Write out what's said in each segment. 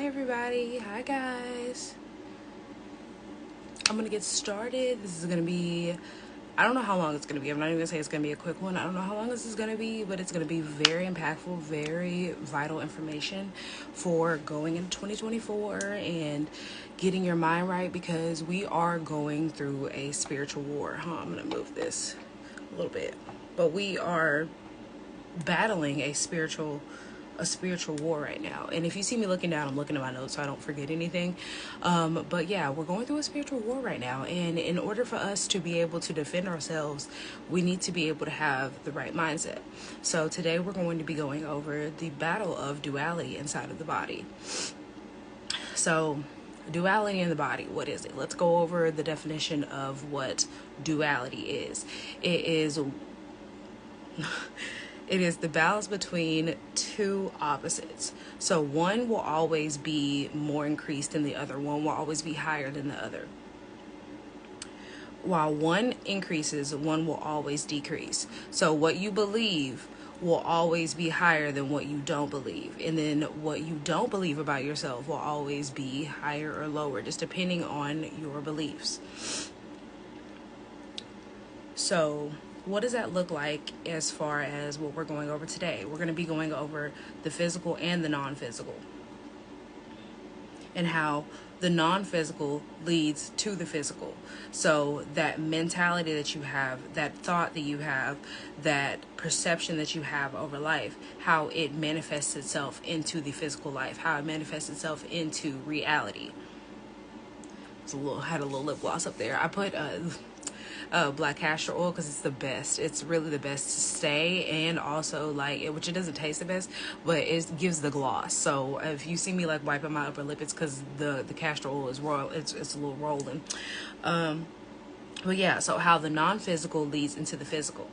Hi everybody, hi guys. I'm gonna get started. This is gonna be, I don't know how long it's gonna be. I'm not even gonna say it's gonna be a quick one. I don't know how long this is gonna be, but it's gonna be very impactful, very vital information for going into 2024 and getting your mind right, because we are going through a spiritual war. I'm gonna move this a little bit, but we are battling a spiritual war right now. And if you see me looking down, I'm looking at my notes so I don't forget anything. But yeah, we're going through a spiritual war right now, and in order for us to be able to defend ourselves, we need to be able to have the right mindset. So today we're going to be going over the battle of duality inside of the body. So duality in the body, what is it? Let's go over the definition of what duality is. It is the balance between two opposites. So one will always be more increased than the other. One will always be higher than the other. While one increases, one will always decrease. So what you believe will always be higher than what you don't believe. And then what you don't believe about yourself will always be higher or lower, just depending on your beliefs. So what does that look like as far as what we're going over today? We're going to be going over the physical and the non-physical, and how the non-physical leads to the physical. So that mentality that you have, that thought that you have, that perception that you have over life, how it manifests itself into the physical life, how it manifests itself into reality. Had a little lip gloss up there. I put black castor oil because it's the best. It's really the best to stay, and also which it doesn't taste the best, but it gives the gloss. So if you see me wiping my upper lip, it's because the castor oil is royal. It's a little rolling. But yeah, so how the non-physical leads into the physical.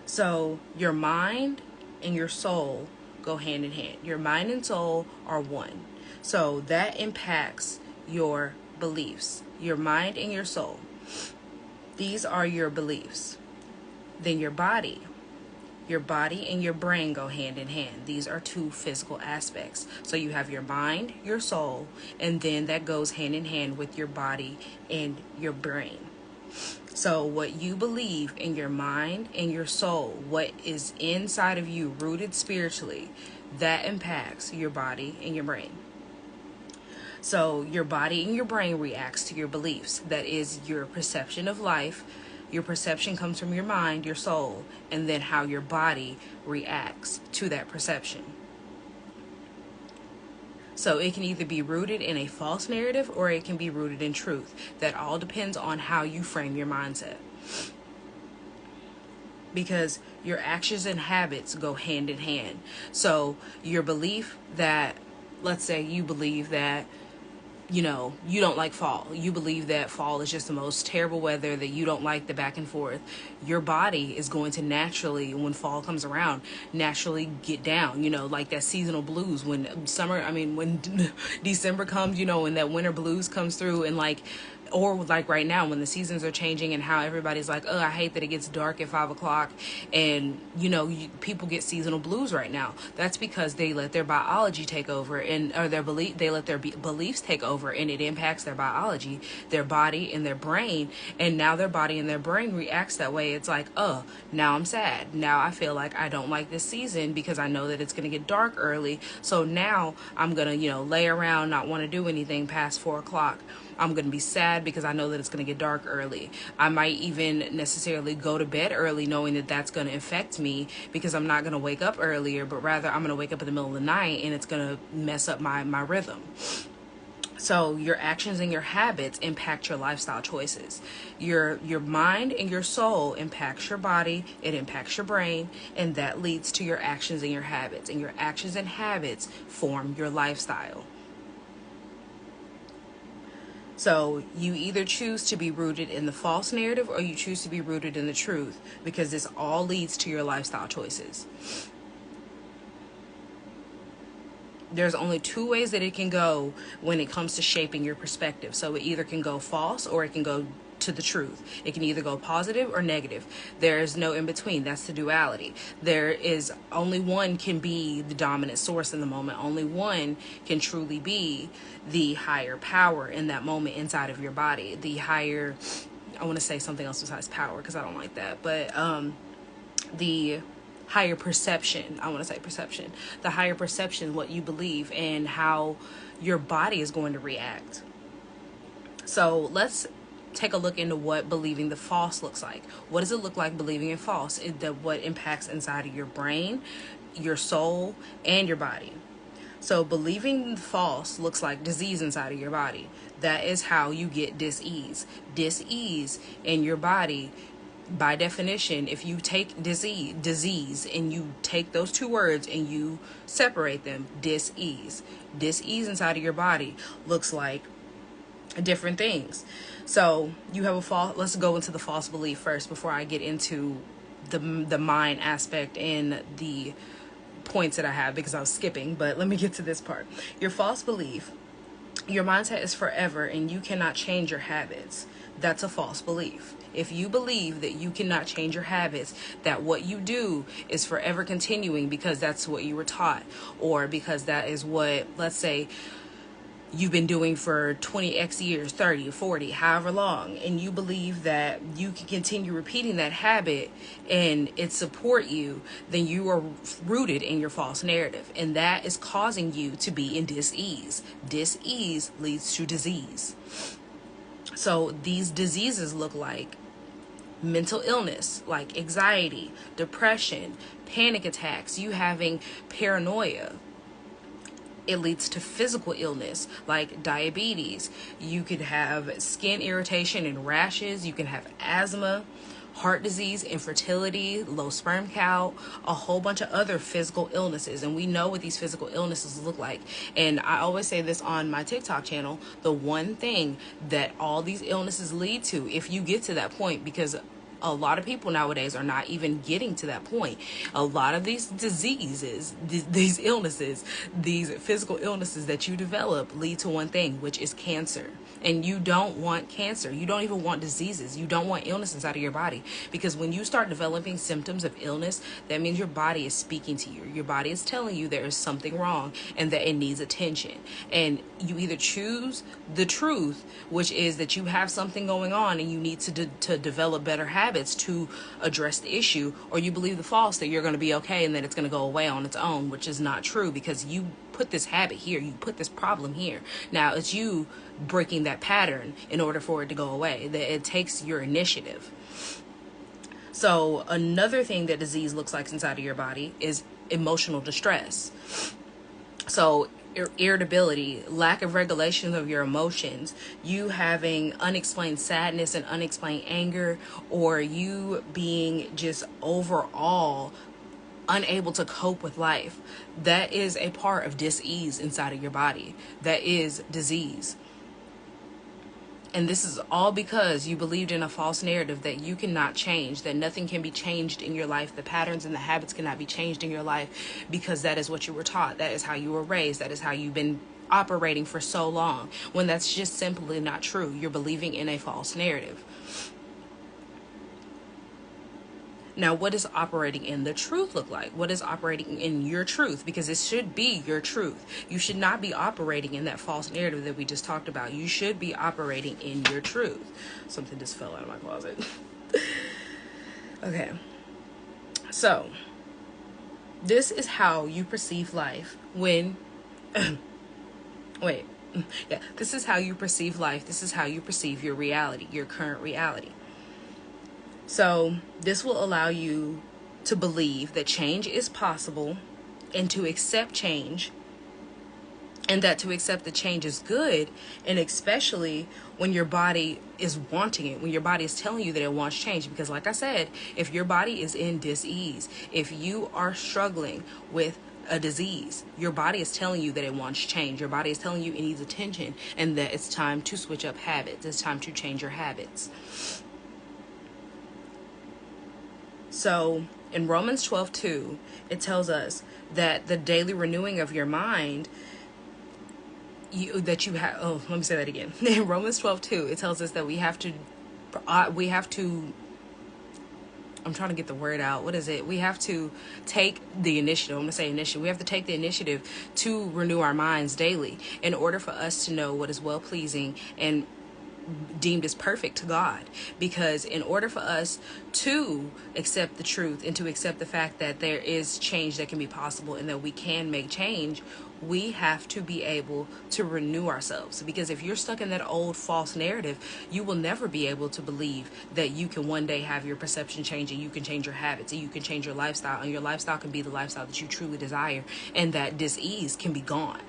So your mind and your soul go hand in hand. Your mind and soul are one. So that impacts your beliefs, your mind and your soul. These are your beliefs. Then your body and your brain go hand in hand. These are two physical aspects. So you have your mind, your soul, and then that goes hand in hand with your body and your brain. So what you believe in your mind and your soul, what is inside of you, rooted spiritually, that impacts your body and your brain. So your body and your brain reacts to your beliefs. That is your perception of life. Your perception comes from your mind, your soul, and then how your body reacts to that perception. So it can either be rooted in a false narrative or it can be rooted in truth. That all depends on how you frame your mindset. Because your actions and habits go hand in hand. So your belief that, let's say you believe that, you don't like fall. You believe that fall is just the most terrible weather, that you don't like the back and forth. Your body is going to naturally, when fall comes around, naturally get down, like that seasonal blues when when December comes, and that winter blues comes through, and or right now when the seasons are changing and how everybody's like, oh, I hate that it gets dark at 5 o'clock. And, people get seasonal blues right now. That's because they let their biology take over they let their beliefs take over, and it impacts their biology, their body and their brain. And now their body and their brain reacts that way. It's like, oh, now I'm sad. Now I feel like I don't like this season because I know that it's going to get dark early. So now I'm going to, lay around, not want to do anything past 4 o'clock. I'm going to be sad because I know that it's going to get dark early. I might even necessarily go to bed early knowing that that's going to affect me because I'm not going to wake up earlier, but rather I'm going to wake up in the middle of the night and it's going to mess up my rhythm. So your actions and your habits impact your lifestyle choices. Your mind and your soul impacts your body, it impacts your brain, and that leads to your actions and your habits. And your actions and habits form your lifestyle. So you either choose to be rooted in the false narrative or you choose to be rooted in the truth, because this all leads to your lifestyle choices. There's only two ways that it can go when it comes to shaping your perspective. So it either can go false or it can go to the truth. It can either go positive or negative. There is no in between. That's the duality. There is only one can be the dominant source in the moment. Only one can truly be the higher power in that moment inside of your body. The higher, I want to say something else besides power because I don't like that, but the higher perception. I want to say perception. The higher perception, what you believe and how your body is going to react. So let's take a look into what believing the false looks like. What does it look like believing in false? What impacts inside of your brain, your soul, and your body. So believing false looks like disease inside of your body. That is how you get dis-ease. Dis-ease in your body, by definition, if you take disease and you take those two words and you separate them, dis-ease inside of your body looks like different things. So you have a false, let's go into the false belief first before I get into the mind aspect and the points that I have, because I was skipping, but let me get to this part. Your false belief, your mindset is forever and you cannot change your habits. That's a false belief. If you believe that you cannot change your habits, that what you do is forever continuing because that's what you were taught, or because that is what, let's say, you've been doing for 20x years, 30, 40, however long, and you believe that you can continue repeating that habit and it support you, then you are rooted in your false narrative, and that is causing you to be in dis-ease. Dis-ease leads to disease. So these diseases look like mental illness, like anxiety, depression, panic attacks, you having paranoia. It leads to physical illness like diabetes. You could have skin irritation and rashes. You can have asthma, heart disease, infertility, low sperm count, a whole bunch of other physical illnesses. And we know what these physical illnesses look like. And I always say this on my TikTok channel, the one thing that all these illnesses lead to, if you get to that point, because a lot of people nowadays are not even getting to that point. A lot of these diseases, these illnesses, these physical illnesses that you develop lead to one thing, which is cancer. And you don't want cancer. You don't even want diseases. You don't want illness inside of your body. Because when you start developing symptoms of illness, that means your body is speaking to you. Your body is telling you there is something wrong and that it needs attention. And you either choose the truth, which is that you have something going on and you need to develop better habits to address the issue, or you believe the false, that you're going to be okay and that it's going to go away on its own, which is not true, because you put this habit here, you put this problem here. Now it's you breaking that pattern in order for it to go away. That it takes your initiative. So another thing that disease looks like inside of your body is emotional distress. So irritability, lack of regulation of your emotions, you having unexplained sadness and unexplained anger, or you being just overall unable to cope with life. That is a part of dis-ease inside of your body. That is disease. And this is all because you believed in a false narrative that you cannot change, that nothing can be changed in your life. The patterns and the habits cannot be changed in your life because that is what you were taught. That is how you were raised. That is how you've been operating for so long, when that's just simply not true. You're believing in a false narrative. Now, what does operating in the truth look like? What is operating in your truth? Because it should be your truth. You should not be operating in that false narrative that we just talked about. You should be operating in your truth. Something just fell out of my closet. Okay. So, this is how you perceive life when... Wait. Yeah. This is how you perceive life. This is how you perceive your reality, your current reality. So this will allow you to believe that change is possible and to accept change, and that to accept the change is good, and especially when your body is wanting it, when your body is telling you that it wants change. Because like I said, if your body is in dis-ease, if you are struggling with a disease, your body is telling you that it wants change. Your body is telling you it needs attention and that it's time to switch up habits. It's time to change your habits. So in Romans 12:2, it tells us that the daily renewing of your mind, let me say that again. In Romans 12:2, it tells us that we have to we have to, I'm trying to get the word out. What is it? We have to take the initiative. I'm going to say initiative. We have to take the initiative to renew our minds daily in order for us to know what is well pleasing and deemed as perfect to God. Because in order for us to accept the truth and to accept the fact that there is change that can be possible and that we can make change, we have to be able to renew ourselves. Because if you're stuck in that old false narrative, you will never be able to believe that you can one day have your perception change and you can change your habits and you can change your lifestyle, and your lifestyle can be the lifestyle that you truly desire, and that dis-ease can be gone.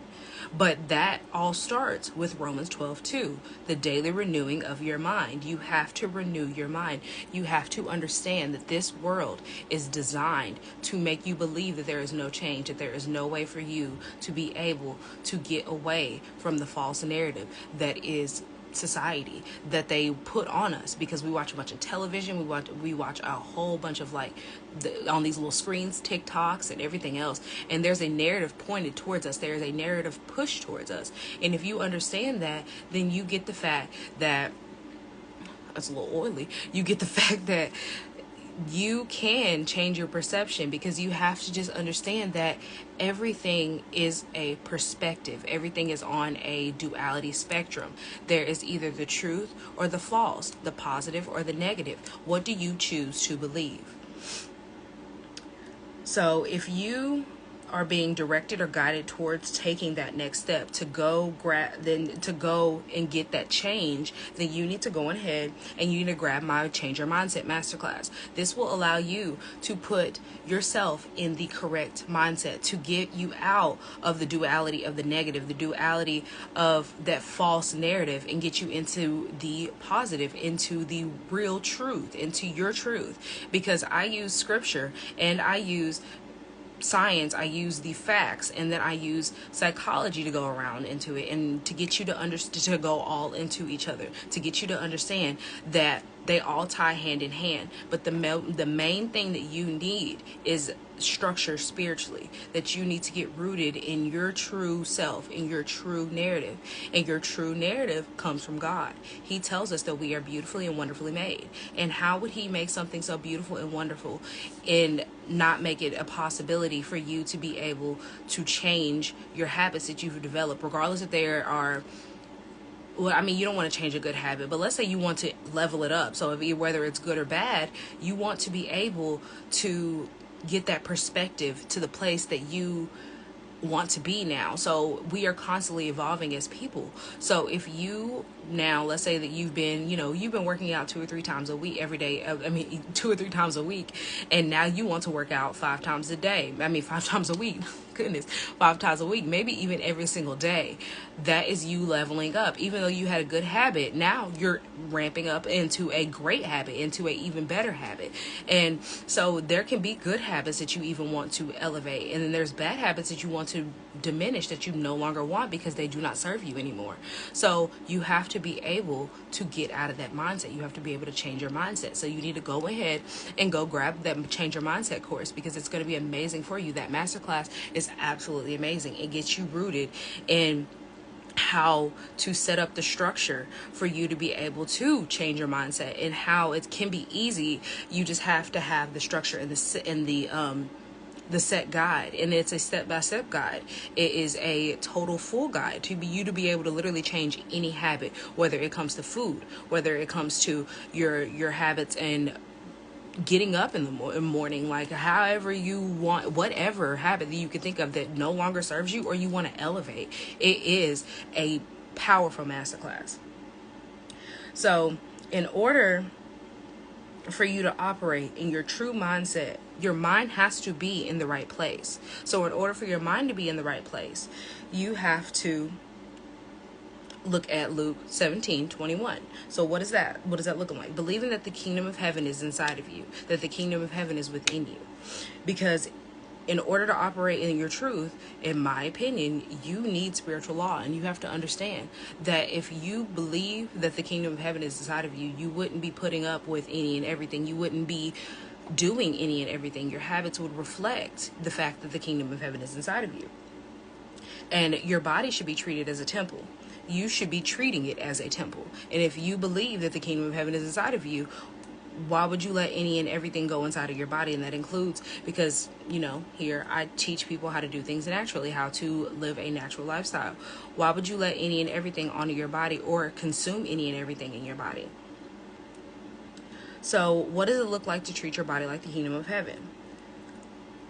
But that all starts with Romans 12:2, the daily renewing of your mind. You have to renew your mind. You have to understand that this world is designed to make you believe that there is no change, that there is no way for you to be able to get away from the false narrative that is society, that they put on us, because we watch a bunch of television, we watch a whole bunch of on these little screens, TikToks and everything else, and there's a narrative pointed towards us, there is a narrative pushed towards us. And if you understand that, then you get the fact that, that's a little oily, you get the fact that you can change your perception, because you have to just understand that everything is a perspective. Everything is on a duality spectrum. There is either the truth or the false, the positive or the negative. What do you choose to believe? So if you are being directed or guided towards taking that next step to go and get that change, then you need to go ahead and you need to grab my Change Your Mindset Masterclass. This will allow you to put yourself in the correct mindset, to get you out of the duality of the negative, the duality of that false narrative, and get you into the positive, into the real truth, into your truth. Because I use scripture and I use science, I use the facts, and then I use psychology to go around into it, and to get you to understand, to go all into each other, to get you to understand that they all tie hand in hand. But the main thing that you need is structure spiritually, that you need to get rooted in your true self, in your true narrative. And your true narrative comes from God. He tells us that we are beautifully and wonderfully made. And how would he make something so beautiful and wonderful and not make it a possibility for you to be able to change your habits that you've developed, regardless if there are, well, I mean, you don't want to change a good habit, but let's say you want to level it up. So whether it's good or bad, you want to be able to get that perspective to the place that you want to be now. So we are constantly evolving as people. So if you now, let's say that you've been working out 2 or 3 times a week every day. 2 or 3 times a week. And now you want to work out 5 times a day. 5 times a week. Goodness, 5 times a week, maybe even every single day. That is you leveling up. Even though you had a good habit, now you're ramping up into a great habit, into an even better habit. And so there can be good habits that you even want to elevate. And then there's bad habits that you want to diminish, that you no longer want because they do not serve you anymore. So you have to be able to get out of that mindset. You have to be able to change your mindset. So you need to go ahead and go grab that Change Your Mindset course, because it's going to be amazing for you. That masterclass is absolutely amazing. It gets you rooted in how to set up the structure for you to be able to change your mindset, and how it can be easy. You just have to have the structure and the set guide, and it's a step-by-step guide. It is a total full guide to be able to literally change any habit, whether it comes to food, whether it comes to your habits and getting up in the morning, like however you want, whatever habit that you can think of that no longer serves you or you want to elevate. It is a powerful masterclass. So in order for you to operate in your true mindset, your mind has to be in the right place. So in order for your mind to be in the right place, you have to look at Luke 17:21. So what is that? What is that looking like? Believing that the kingdom of heaven is inside of you, that the kingdom of heaven is within you. Because in order to operate in your truth, in my opinion, you need spiritual law. And you have to understand that if you believe that the kingdom of heaven is inside of you, you wouldn't be putting up with any and everything. You wouldn't be doing any and everything. Your habits would reflect the fact that the kingdom of heaven is inside of you. And your body should be treated as a temple. you should be treating it as a temple. And if you believe that the kingdom of heaven is inside of you, why would you let any and everything go inside of your body? And that includes, because, here I teach people how to do things naturally, how to live a natural lifestyle. Why would you let any and everything onto your body or consume any and everything in your body? So what does it look like to treat your body like the kingdom of heaven?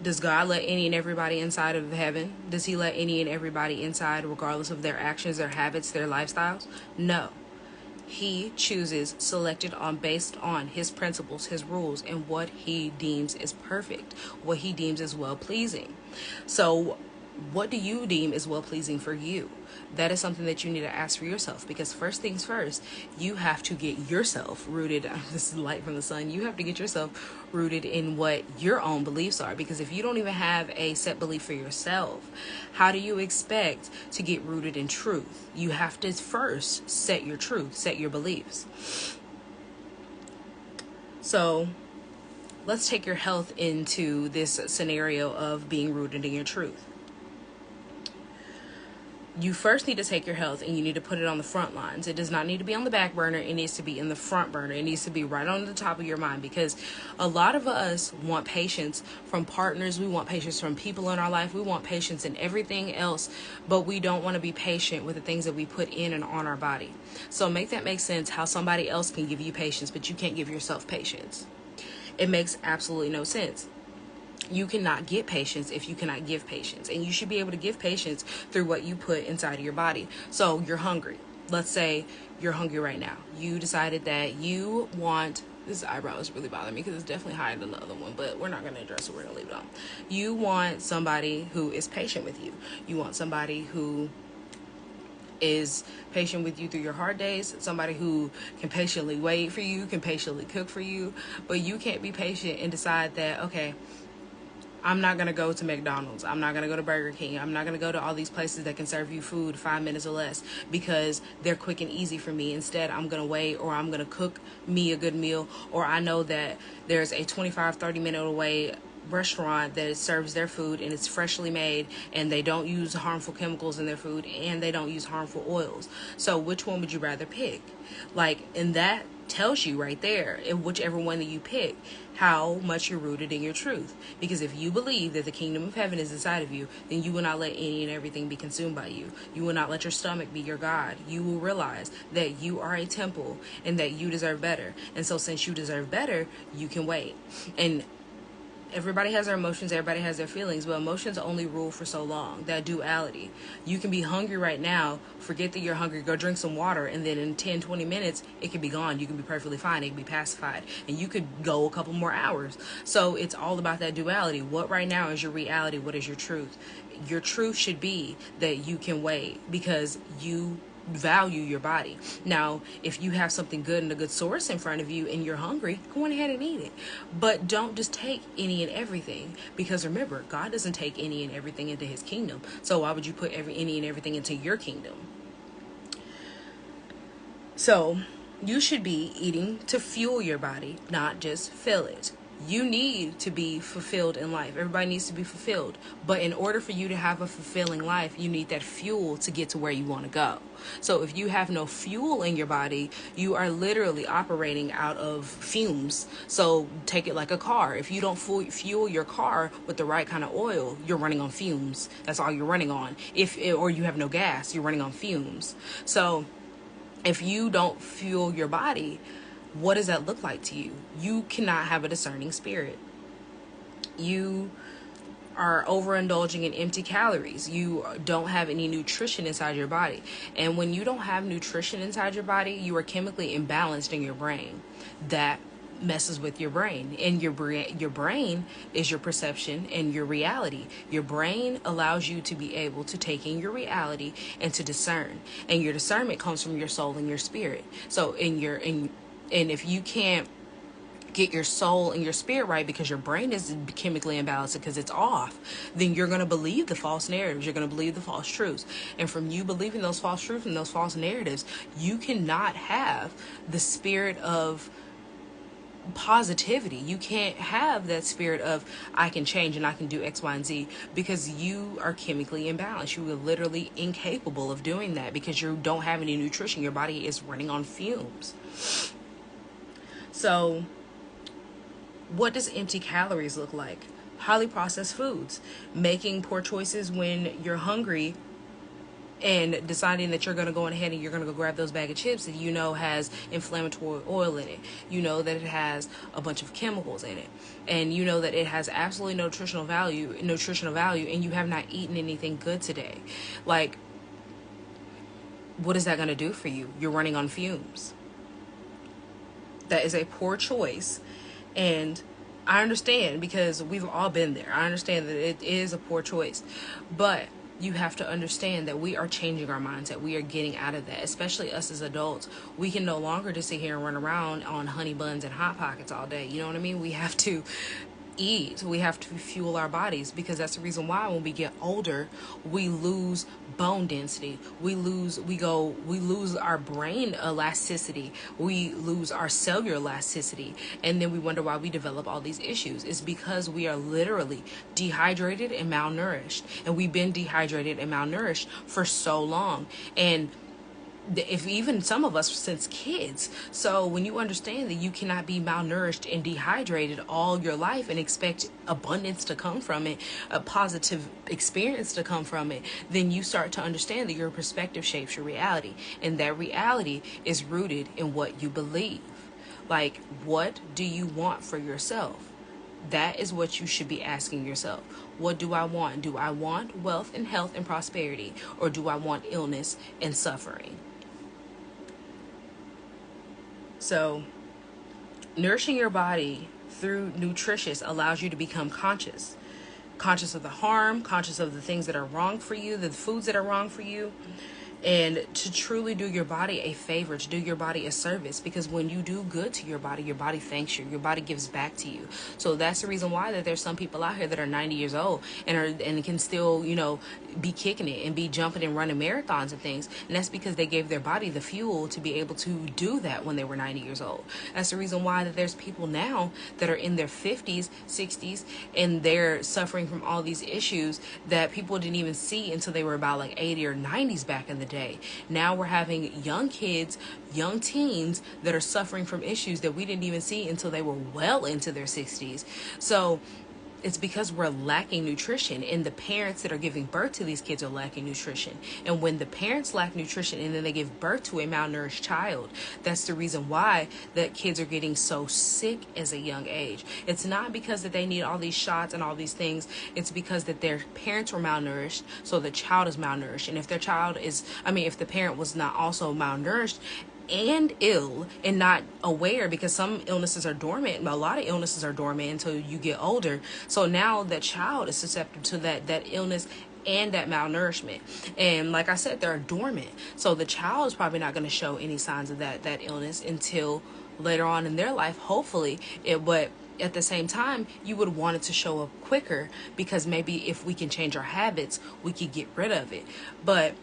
Does God let any and everybody inside of heaven? Does he let any and everybody inside regardless of their actions, their habits, their lifestyles? No. He chooses, selected based on his principles, his rules, and what he deems is perfect, what he deems is well-pleasing. So what do you deem is well-pleasing for you? That is something that you need to ask for yourself, because first things first, you have to get yourself rooted. This is light from the sun. You have to get yourself rooted in what your own beliefs are, because if you don't even have a set belief for yourself, how do you expect to get rooted in truth? You have to first set your truth, set your beliefs. So let's take your health into this scenario of being rooted in your truth. You first need to take your health and you need to put it on the front lines. It does not need to be on the back burner. It needs to be in the front burner. It needs to be right on the top of your mind, because a lot of us want patience from partners. We want patience from people in our life. We want patience in everything else, but we don't want to be patient with the things that we put in and on our body. So make that make sense, how somebody else can give you patience, but you can't give yourself patience. It makes absolutely no sense. You cannot get patience if you cannot give patience. And you should be able to give patience through what you put inside of your body. So you're hungry. Let's say you're hungry right now. You decided that you want... This eyebrow is really bothering me because it's definitely higher than the other one, but we're not going to address it. We're going to leave it on. You want somebody who is patient with you. You want somebody who is patient with you through your hard days, somebody who can patiently wait for you, can patiently cook for you. But you can't be patient and decide that, okay, I'm not going to go to McDonald's. I'm not going to go to Burger King. I'm not going to go to all these places that can serve you food 5 minutes or less because they're quick and easy for me. Instead, I'm going to wait, or I'm going to cook me a good meal, or I know that there's a 25-30 minute away restaurant that serves their food and it's freshly made and they don't use harmful chemicals in their food and they don't use harmful oils. So which one would you rather pick? And that tells you right there, in whichever one that you pick, how much you're rooted in your truth. Because if you believe that the kingdom of heaven is inside of you, then you will not let any and everything be consumed by you. You will not let your stomach be your God. You will realize that you are a temple and that you deserve better. And so since you deserve better, you can wait. And everybody has their emotions, everybody has their feelings, but emotions only rule for so long. That duality. You can be hungry right now, forget that you're hungry, go drink some water, and then in 10-20 minutes, it can be gone. You can be perfectly fine. It can be pacified. And you could go a couple more hours. So it's all about that duality. What right now is your reality? What is your truth? Your truth should be that you can wait because you value your body. Now, if you have something good and a good source in front of you and you're hungry, go on ahead and eat it. But don't just take any and everything, because remember, God doesn't take any and everything into his kingdom. So why would you put any and everything into your kingdom? So you should be eating to fuel your body, not just fill it. You need to be fulfilled in life. Everybody needs to be fulfilled. But in order for you to have a fulfilling life, you need that fuel to get to where you want to go. So if you have no fuel in your body, you are literally operating out of fumes. So take it like a car. If you don't fuel your car with the right kind of oil, you're running on fumes. That's all you're running on. Or you have no gas, you're running on fumes. So if you don't fuel your body, what does that look like to you? You cannot have a discerning spirit. You are overindulging in empty calories. You don't have any nutrition inside your body. And when you don't have nutrition inside your body, you are chemically imbalanced in your brain. That messes with your brain. And your brain is your perception and your reality. Your brain allows you to be able to take in your reality and to discern. And your discernment comes from your soul and your spirit. So and if you can't get your soul and your spirit right because your brain is chemically imbalanced because it's off, then you're going to believe the false narratives. You're going to believe the false truths. And from you believing those false truths and those false narratives, you cannot have the spirit of positivity. You can't have that spirit of I can change and I can do X, Y, and Z, because you are chemically imbalanced. You are literally incapable of doing that because you don't have any nutrition. Your body is running on fumes. So what does empty calories look like? Highly processed foods, making poor choices when you're hungry, and deciding that you're going to go ahead and you're going to go grab those bag of chips that you know has inflammatory oil in it. You know that it has a bunch of chemicals in it. And you know that it has absolutely no nutritional value, and you have not eaten anything good today. Like, what is that going to do for you? You're running on fumes. That is a poor choice. And I understand, because we've all been there. I understand that it is a poor choice. But you have to understand that we are changing our mindset. We are getting out of that, especially us as adults. We can no longer just sit here and run around on honey buns and Hot Pockets all day. You know what I mean? We have to eat. We have to fuel our bodies, because that's the reason why when we get older, we lose bone density. We lose our brain elasticity. We lose our cellular elasticity. And then we wonder why we develop all these issues. It's because we are literally dehydrated and malnourished. And we've been dehydrated and malnourished for so long. And if even some of us since kids. So when you understand that you cannot be malnourished and dehydrated all your life and expect abundance to come from it, a positive experience to come from it, then you start to understand that your perspective shapes your reality. And that reality is rooted in what you believe. Like, what do you want for yourself? That is what you should be asking yourself. What do I want? Do I want wealth and health and prosperity? Or do I want illness and suffering? So, nourishing your body through nutritious allows you to become conscious of the harm, conscious of the things that are wrong for you, the foods that are wrong for you, and to truly do your body a favor, to do your body a service. Because when you do good to your body thanks you, your body gives back to you. So that's the reason why that there's some people out here that are 90 years old and can still, be kicking it and be jumping and running marathons and things. And that's because they gave their body the fuel to be able to do that when they were 90 years old. That's the reason why that there's people now that are in their 50s, 60s, and they're suffering from all these issues that people didn't even see until they were about like 80 or 90s back in the day. Now we're having young kids, young teens that are suffering from issues that we didn't even see until they were well into their 60s. So it's because we're lacking nutrition, and the parents that are giving birth to these kids are lacking nutrition. And when the parents lack nutrition and then they give birth to a malnourished child, that's the reason why that kids are getting so sick as a young age. It's not because that they need all these shots and all these things. It's because that their parents were malnourished, so the child is malnourished. And if if the parent was not also malnourished and ill and not aware, because some illnesses are dormant, a lot of illnesses are dormant until you get older. So now that child is susceptible to that illness and that malnourishment. And like I said, they're dormant. So the child is probably not going to show any signs of that illness until later on in their life, hopefully. But at the same time, you would want it to show up quicker, because maybe if we can change our habits, we could get rid of it. But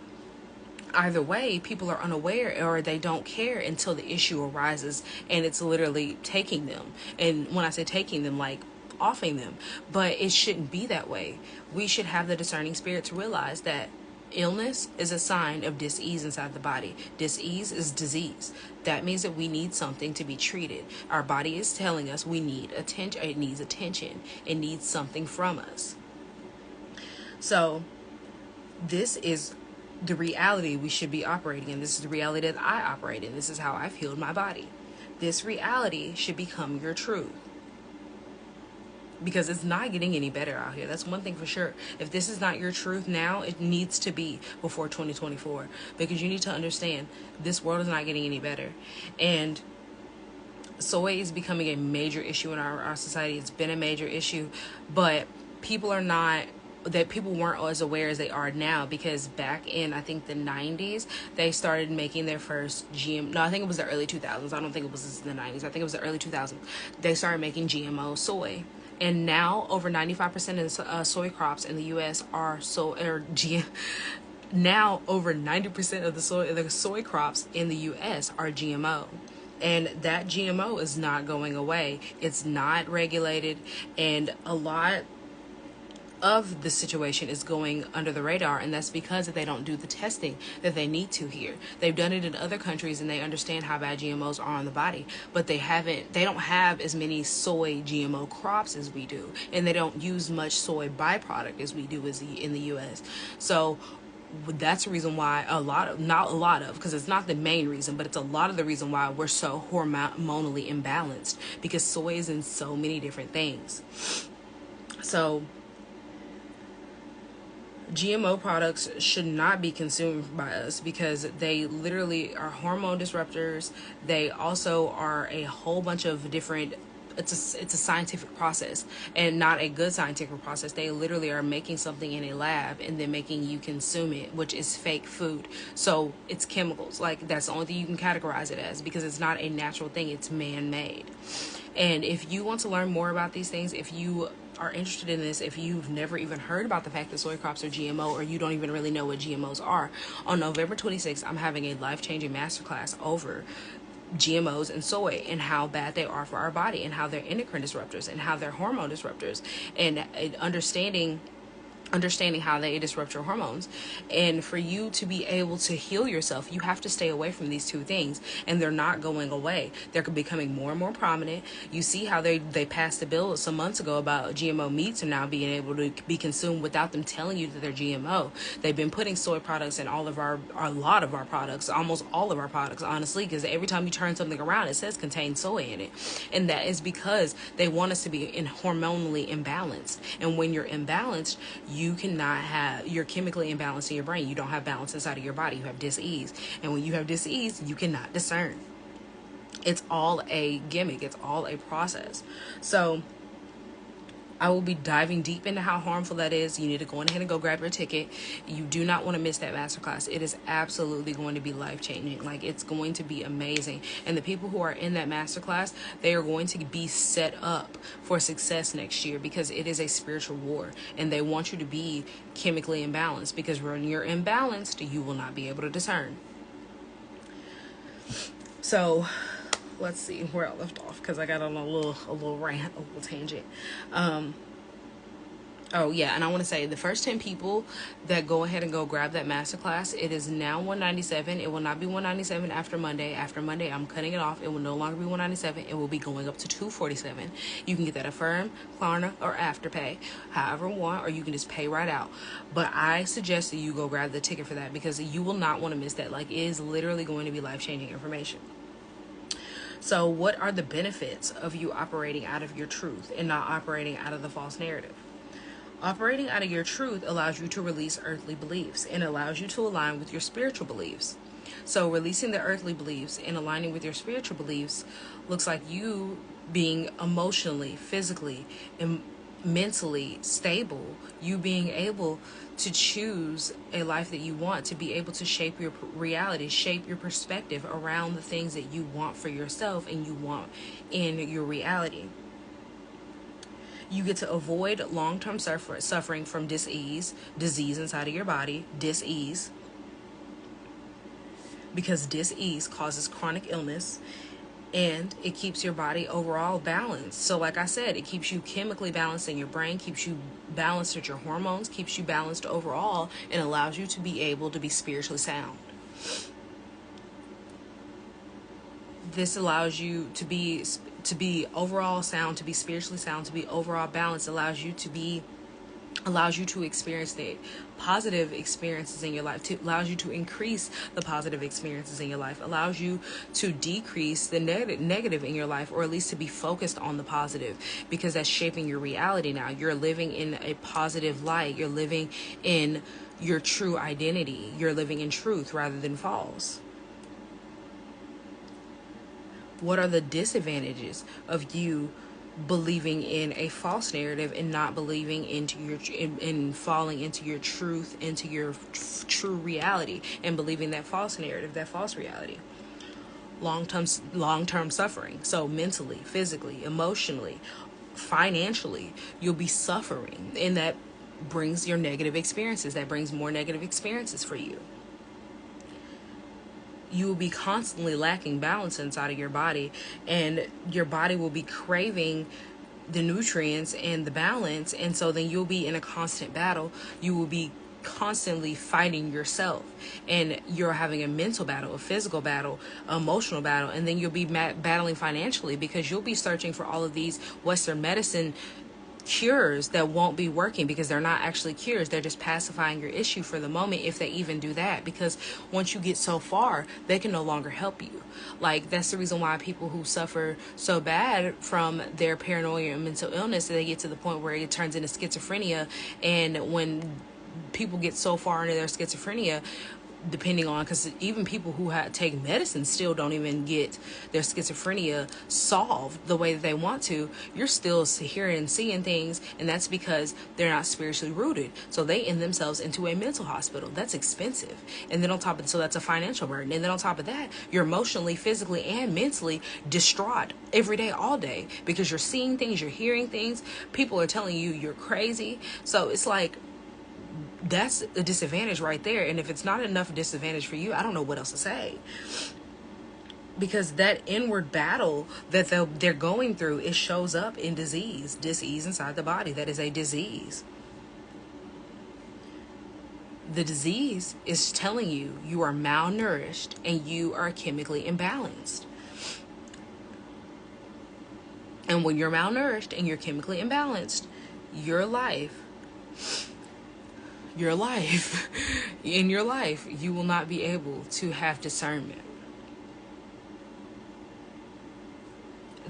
either way, people are unaware, or they don't care until the issue arises and it's literally taking them. And when I say taking them, like offing them. But it shouldn't be that way. We should have the discerning spirit to realize that illness is a sign of dis-ease inside the body. Dis-ease is disease. That means that we need something to be treated. Our body is telling us we need attention. It needs attention. It needs something from us. So this is the reality we should be operating in. This is the reality that I operate in. This is how I've healed my body. This reality should become your truth, because it's not getting any better out here. That's one thing for sure. If this is not your truth now, it needs to be before 2024, because you need to understand this world is not getting any better. And soy is becoming a major issue in our society. It's been a major issue, but people weren't as aware as they are now, because back in, I think, the 90s, they started making their first GM. No, I think it was the early 2000s. I don't think it was in the 90s. I think it was the early 2000s. They started making GMO soy. And now over 95% of soy crops in the U.S. are GM. Now over 90% of the soy crops in the U.S. are GMO. And that GMO is not going away. It's not regulated. And a lot of the situation is going under the radar, and that's because they don't do the testing that they need to here. They've done it in other countries and they understand how bad GMOs are on the body, but they don't have as many soy GMO crops as we do, and they don't use much soy byproduct as we do in the US. So that's the reason why not a lot of, because it's not the main reason, but it's a lot of the reason why we're so hormonally imbalanced, because soy is in so many different things. So GMO products should not be consumed by us because they literally are hormone disruptors. They also are a whole bunch of different, it's a scientific process, and not a good scientific process. They literally are making something in a lab and then making you consume it, which is fake food. So it's chemicals. Like, that's the only thing you can categorize it as, because it's not a natural thing, it's man-made. And if you want to learn more about these things, if you are interested in this, if you've never even heard about the fact that soy crops are GMO, or you don't even really know what GMOs are, on November 26th, I'm having a life-changing masterclass over GMOs and soy, and how bad they are for our body, and how they're endocrine disruptors, and how they're hormone disruptors, and understanding how they disrupt your hormones. And for you to be able to heal yourself, you have to stay away from these two things, and they're not going away. They're becoming more and more prominent. You see how they passed a bill some months ago about GMO meats are now being able to be consumed without them telling you that they're GMO. They've been putting soy products in a lot of our products, almost all of our products, honestly, because every time you turn something around, it says contains soy in it. And that is because they want us to be hormonally imbalanced. And when you're imbalanced, you're chemically imbalanced in your brain. You don't have balance inside of your body. You have dis-ease. And when you have dis-ease, you cannot discern. It's all a gimmick. It's all a process. So I will be diving deep into how harmful that is. You need to go ahead and go grab your ticket. You do not want to miss that masterclass. It is absolutely going to be life-changing. Like, it's going to be amazing. And the people who are in that masterclass, they are going to be set up for success next year, because it is a spiritual war, and they want you to be chemically imbalanced, because when you're imbalanced, you will not be able to discern. So let's see where I left off, because I got on a little rant, a little tangent. Oh yeah, and I want to say the first 10 people that go ahead and go grab that masterclass, it is now $197. It will not be $197 after Monday. After Monday, I'm cutting it off. It will no longer be $197. It will be going up to $247. You can get that Affirm, Klarna, or Afterpay, however you want, or you can just pay right out. But I suggest that you go grab the ticket for that, because you will not want to miss that. Like, it is literally going to be life-changing information. So what are the benefits of you operating out of your truth and not operating out of the false narrative? Operating out of your truth allows you to release earthly beliefs and allows you to align with your spiritual beliefs. So releasing the earthly beliefs and aligning with your spiritual beliefs looks like you being emotionally, physically, and mentally stable, you being able to choose a life that you want, to be able to shape your reality, shape your perspective around the things that you want for yourself and you want in your reality. You get to avoid long-term suffering from disease inside of your body, disease, because disease causes chronic illness, and it keeps your body overall balanced. So like I said, it keeps you chemically balanced in your brain, keeps you balanced with your hormones, keeps you balanced overall, and allows you to be able to be spiritually sound. This allows you to be overall sound, to be spiritually sound, to be overall balanced, allows you to experience the positive experiences in your life, allows you to increase the positive experiences in your life, allows you to decrease the negative in your life, or at least to be focused on the positive, because that's shaping your reality now. You're living in a positive light. You're living in your true identity. You're living in truth rather than false. What are the disadvantages of you believing in a false narrative and not believing into in falling into your truth, into your true reality, and believing that false narrative, that false reality? Long-term suffering. So mentally, physically, emotionally, financially, you'll be suffering, and that brings your negative experiences. That brings more negative experiences for you. you will be constantly lacking balance inside of your body, and your body will be craving the nutrients and the balance. And so then you'll be in a constant battle. You will be constantly fighting yourself, and you're having a mental battle, a physical battle, emotional battle, and then you'll be battling financially, because you'll be searching for all of these Western medicine cures that won't be working, because they're not actually cures. They're just pacifying your issue for the moment, if they even do that, because once you get so far, they can no longer help you. Like, that's the reason why people who suffer so bad from their paranoia and mental illness, they get to the point where it turns into schizophrenia. And when people get so far into their schizophrenia, depending on, because even people who take medicine still don't even get their schizophrenia solved the way that they want to. You're still hearing and seeing things, and that's because they're not spiritually rooted. So they end themselves into a mental hospital. That's expensive. And then on top of it, so that's a financial burden. And then on top of that, you're emotionally, physically, and mentally distraught every day, all day, because you're seeing things, you're hearing things. People are telling you you're crazy. So it's like, that's a disadvantage right there. And if it's not enough disadvantage for you, I don't know what else to say. Because that inward battle that they're going through, it shows up in disease inside the body. That is a disease. The disease is telling you you are malnourished and you are chemically imbalanced. And when you're malnourished and you're chemically imbalanced, your life, in your life, you will not be able to have discernment.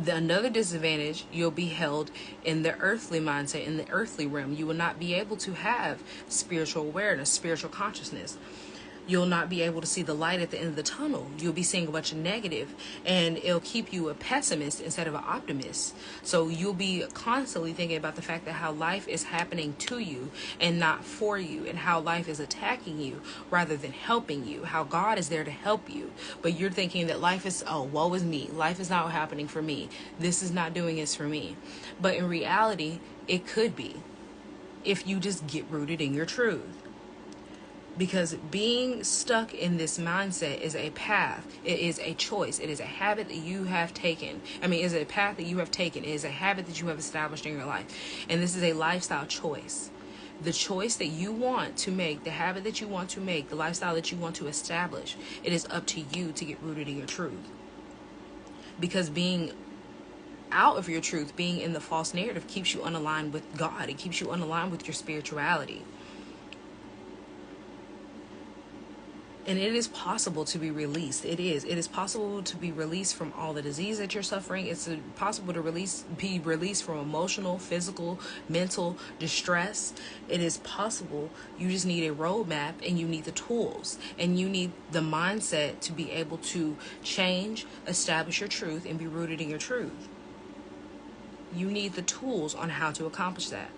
Another disadvantage, you'll be held in the earthly mindset, in the earthly realm. You will not be able to have spiritual awareness, spiritual consciousness. You'll not be able to see the light at the end of the tunnel. You'll be seeing a bunch of negative, and it'll keep you a pessimist instead of an optimist. So you'll be constantly thinking about the fact that how life is happening to you and not for you, and how life is attacking you rather than helping you, how God is there to help you. But you're thinking that life is, oh, woe is me. Life is not happening for me. This is not doing this for me. But in reality, it could be, if you just get rooted in your truth. Because being stuck in this mindset is a path. It is a choice. It is a habit that you have taken. It is a path that you have taken. It is a habit that you have established in your life. And this is a lifestyle choice. The choice that you want to make, the habit that you want to make, the lifestyle that you want to establish, it is up to you to get rooted in your truth. Because being out of your truth, being in the false narrative, keeps you unaligned with God. It keeps you unaligned with your spirituality. And it is possible to be released. It is possible to be released from all the disease that you're suffering. It's possible to be released from emotional, physical, mental distress. It is possible. You just need a roadmap, and you need the tools, and you need the mindset to be able to change, establish your truth, and be rooted in your truth. You need the tools on how to accomplish that.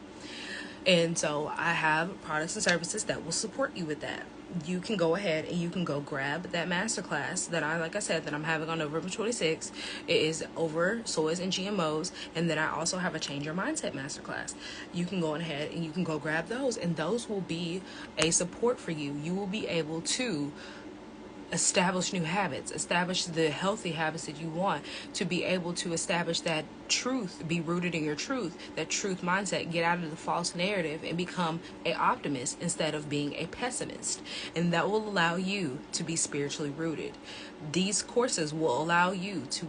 And so I have products and services that will support you with that. You can go ahead and you can go grab that masterclass that like I said, that I'm having on November 26th. It is over soys and GMOs. And then I also have a Change Your Mindset masterclass. You can go ahead and you can go grab those, and those will be a support for you. You will be able to establish new habits, establish the healthy habits that you want, to be able to establish that truth, be rooted in your truth, that truth mindset, get out of the false narrative and become an optimist instead of being a pessimist. And that will allow you to be spiritually rooted. These courses will allow you to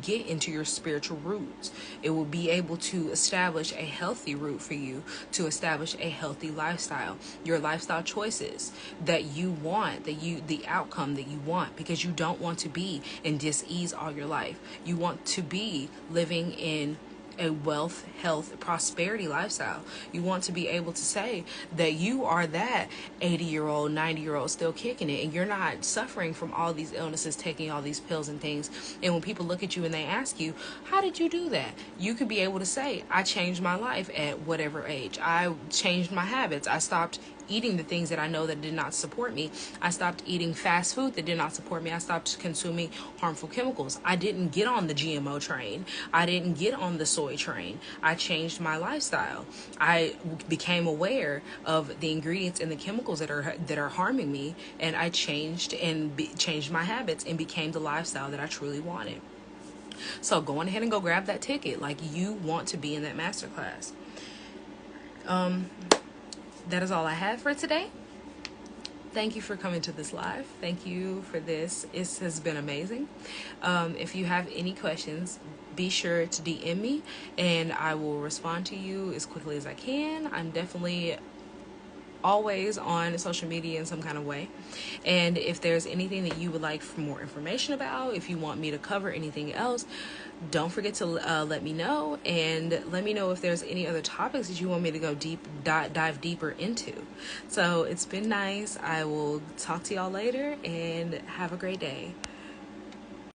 get into your spiritual roots. It will be able to establish a healthy root for you, to establish a healthy lifestyle, your lifestyle choices that you want, the outcome that you want, because you don't want to be in dis-ease all your life. You want to be living in a wealth, health, prosperity lifestyle. You want to be able to say that you are that 80-year-old, 90-year-old still kicking it, and you're not suffering from all these illnesses, taking all these pills and things. And when people look at you and they ask you, how did you do that? You could be able to say, I changed my life at whatever age. I changed my habits. I stopped eating the things that I know that did not support me. I stopped eating fast food that did not support me. I stopped consuming harmful chemicals. I didn't get on the GMO train. I didn't get on the soy train. I changed my lifestyle. I became aware of the ingredients and the chemicals that are harming me, and I changed changed my habits and became the lifestyle that I truly wanted. So go on ahead and go grab that ticket. Like, you want to be in that masterclass. That is all I have for today. Thank you for coming to this live. Thank you for this. It has been amazing. If you have any questions, be sure to DM me and I will respond to you as quickly as I can. I'm definitely always on social media in some kind of way. And if there's anything that you would like for more information about, if you want me to cover anything else, don't forget to let me know, and let me know if there's any other topics that you want me to go dive deeper into. So it's been nice. I will talk to y'all later, and have a great day.